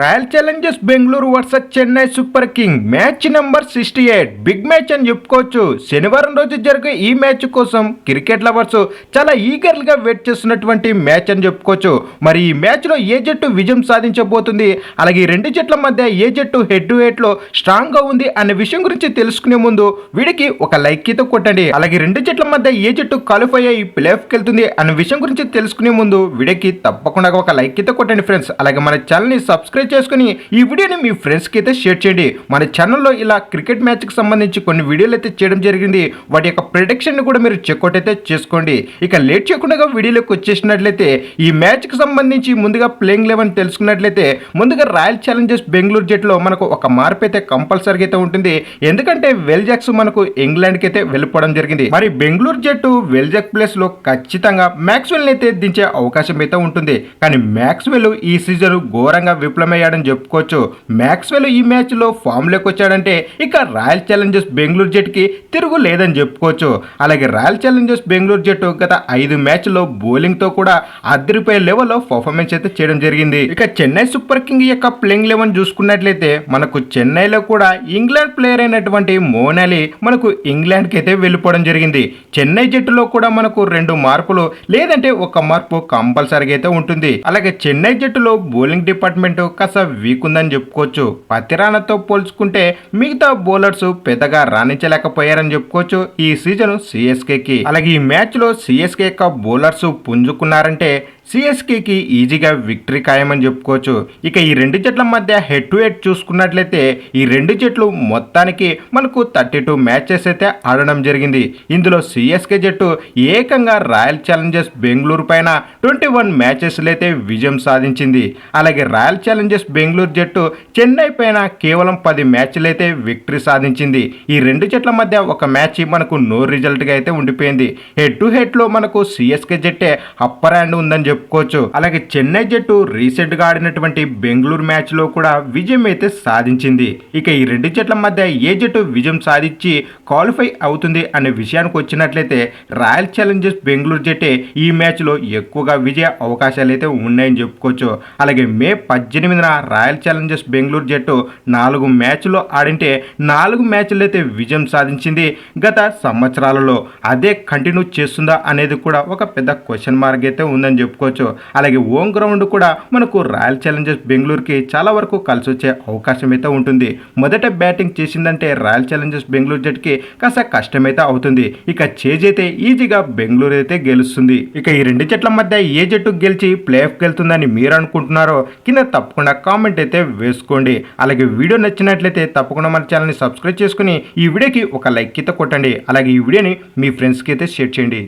Royal Challengers Bengaluru versus Chennai super king match number 68 big match అని చెప్పుకోవచ్చు. శనివారం రోజు జరిగే ఈ మ్యాచ్ కోసం క్రికెట్ లవర్స్ చాలా ఈగర్ గా వెయిట్ చేస్తున్నటువంటి మ్యాచ్ అని చెప్పుకోవచ్చు. మరి ఈ మ్యాచ్ లో ఏ జట్టు విజయం సాధించబోతుంది, అలాగే ఈ రెండు జట్ల మధ్య ఏ జట్టు హెడ్ టు హెడ్ లో స్ట్రాంగ్ గా ఉంది అనే విషయం గురించి తెలుసుకునే ముందు వీడికి ఒక లైక్ అయితే కొట్టండి. అలాగే రెండు జట్ల మధ్య ఏ జట్టు క్వాలిఫై అయ్యి ప్లే ఆఫ్ కి వెళ్తుంది అనే విషయం గురించి తెలుసుకునే ముందు వీడికి తప్పకుండా ఒక లైక్ అయితే కొట్టండి ఫ్రెండ్స్. అలాగే మన ఛానల్ ని సబ్స్క్రైబ్ చేసుకుని ఈ వీడియోని మీ ఫ్రెండ్స్ కి అయితే షేర్ చేయండి. మన ఛానల్లో ఇలా క్రికెట్ మ్యాచ్ కి సంబంధించి కొన్ని వీడియోలు అయితే చేయడం జరిగింది. వాటి యొక్క ప్రిడిక్షన్ ని కూడా మీరు చెక్అవుట్ అయితే చేసుకోండి. ఇక లేట్ చేయకుండా వీడియోలోకి వచ్చేసినట్లయితే ఈ మ్యాచ్ కి సంబంధించి ముందుగా ప్లేయింగ్ 11 తెలుసుకున్నట్లయితే ముందుగా రాయల్ ఛాలెంజర్స్ బెంగళూరు జట్టులో మనకు ఒక మార్పు అయితే కంపల్సరీగా అయితే ఉంటుంది. ఎందుకంటే వెల్జాక్స్ మనకు ఇంగ్లాండ్ కి అయితే వెళ్ళిపోవడం జరిగింది. మరి బెంగళూరు జట్టు వెల్జాక్ ప్లేస్ లో ఖచ్చితంగా మ్యాక్స్వెల్ అయితే దించే అవకాశం అయితే ఉంటుంది. కానీ మ్యాక్స్వెల్ ఈ సీజన్ ఘోరంగా విఫలమయ్యాడని చెప్పుకోవచ్చు. మ్యాక్స్వెల్ ఈ మ్యాచ్ లో ఫామ్ లోకి వచ్చాడంటే ఇక రాయల్ ఛాలెంజర్స్ బెంగళూరు జట్టుకి తిరుగు లేదని చెప్పుకోవచ్చు. అలాగే రాయల్ ఛాలెంజర్స్ బెంగళూరు జట్టు గత 5 మ్యాచ్లో బౌలింగ్ తో కూడా అదిరిపోయే లెవెల్లో పర్ఫార్మెన్స్ అయితే చేయడం జరిగింది. ఇక చెన్నై సూపర్ కింగ్ యొక్క ప్లేయింగ్ 11 చూసుకున్నట్లయితే మనకు చెన్నైలో కూడా ఇంగ్లాండ్ ప్లేయర్ అయినటువంటి మోయిన్ అలీ మనకు ఇంగ్లాండ్ కి అయితే వెళ్ళిపోవడం జరిగింది. చెన్నై జట్టులో కూడా మనకు 2 మార్పులు లేదంటే ఒక మార్పు కంపల్సరీగా అయితే ఉంటుంది. అలాగే చెన్నై జట్టులో బౌలింగ్ డిపార్ట్మెంట్ కాస్త వీక్ ఉందని చెప్పుకోవచ్చు. పతిరాణతో పోల్చుకుంటే మిగతా బౌలర్స్ పెద్దగా రాణించలేకపోయారని చెప్పుకోవచ్చు ఈ సీజన్ సిఎస్కేకి. అలాగే ఈ మ్యాచ్ లో సిఎస్కే యొక్క బౌలర్స్ పుంజుకున్నారంటే సిఎస్కేకి ఈజీగా విక్టరీ ఖాయమని చెప్పుకోవచ్చు. ఇక ఈ రెండు జట్ల మధ్య హెడ్ టు హెడ్ చూసుకున్నట్లయితే ఈ రెండు జట్లు మొత్తానికి మనకు 32 మ్యాచెస్ అయితే ఆడడం జరిగింది. ఇందులో సిఎస్కే జట్టు ఏకంగా రాయల్ ఛాలెంజర్స్ బెంగళూరు పైన 21 మ్యాచెస్ అయితే విజయం సాధించింది. అలాగే రాయల్ ఛాలెంజర్స్ బెంగళూరు జట్టు చెన్నై పైన కేవలం 10 మ్యాచ్లు అయితే విక్టరీ సాధించింది. ఈ రెండు జట్ల మధ్య ఒక మ్యాచ్ మనకు నో రిజల్ట్ గా అయితే ఉండిపోయింది. హెడ్ టు హెడ్ లో మనకు సిఎస్కే జట్టే అప్పర్ హ్యాండ్ ఉందని చెప్పుకోవచ్చు. అలాగే చెన్నై జట్టు రీసెంట్ గా ఆడినటువంటి బెంగళూరు మ్యాచ్ లో కూడా విజయం అయితే సాధించింది. ఇక ఈ రెండు జట్ల మధ్య ఏ జట్టు విజయం సాధించి క్వాలిఫై అవుతుంది అనే విషయానికి వచ్చినట్లయితే రాయల్ ఛాలెంజర్స్ బెంగళూరు జట్టే ఈ మ్యాచ్ లో ఎక్కువగా విజయ అవకాశాలు అయితే ఉన్నాయని చెప్పుకోవచ్చు. అలాగే మే 18న రాయల్ ఛాలెంజర్స్ బెంగళూరు జట్టు 4 మ్యాచ్లో ఆడింటే 4 మ్యాచ్లు అయితే విజయం సాధించింది. గత సంవత్సరాలలో అదే కంటిన్యూ చేస్తుందా అనేది కూడా ఒక పెద్ద క్వశ్చన్ మార్క్ అయితే ఉందని చెప్పుకోవచ్చు. అలాగే హోమ్ గ్రౌండ్ కూడా మనకు రాయల్ ఛాలెంజర్స్ బెంగళూరుకి చాలా వరకు కలిసి వచ్చే అవకాశం అయితే ఉంటుంది. మొదట బ్యాటింగ్ చేసిందంటే రాయల్ ఛాలెంజర్స్ బెంగళూరు జట్టుకి కాస్త కష్టమైతే అవుతుంది. ఇక చేజ్ అయితే ఈజీగా బెంగళూరు అయితే గెలుస్తుంది. ఇక ఈ రెండు జట్ల మధ్య ఏ జట్టు గెలిచి ప్లే ఆఫ్ వెళ్తుందని మీరు అనుకుంటున్నారో కింద తప్పకుండా కామెంట్ అయితే వేసుకోండి. అలాగే వీడియో నచ్చినట్లయితే తప్పకుండా మన ఛానల్ని సబ్స్క్రైబ్ చేసుకుని ఈ వీడియోకి ఒక లైక్ అయితే కొట్టండి. అలాగే ఈ వీడియోని మీ ఫ్రెండ్స్కి అయితే షేర్ చేయండి.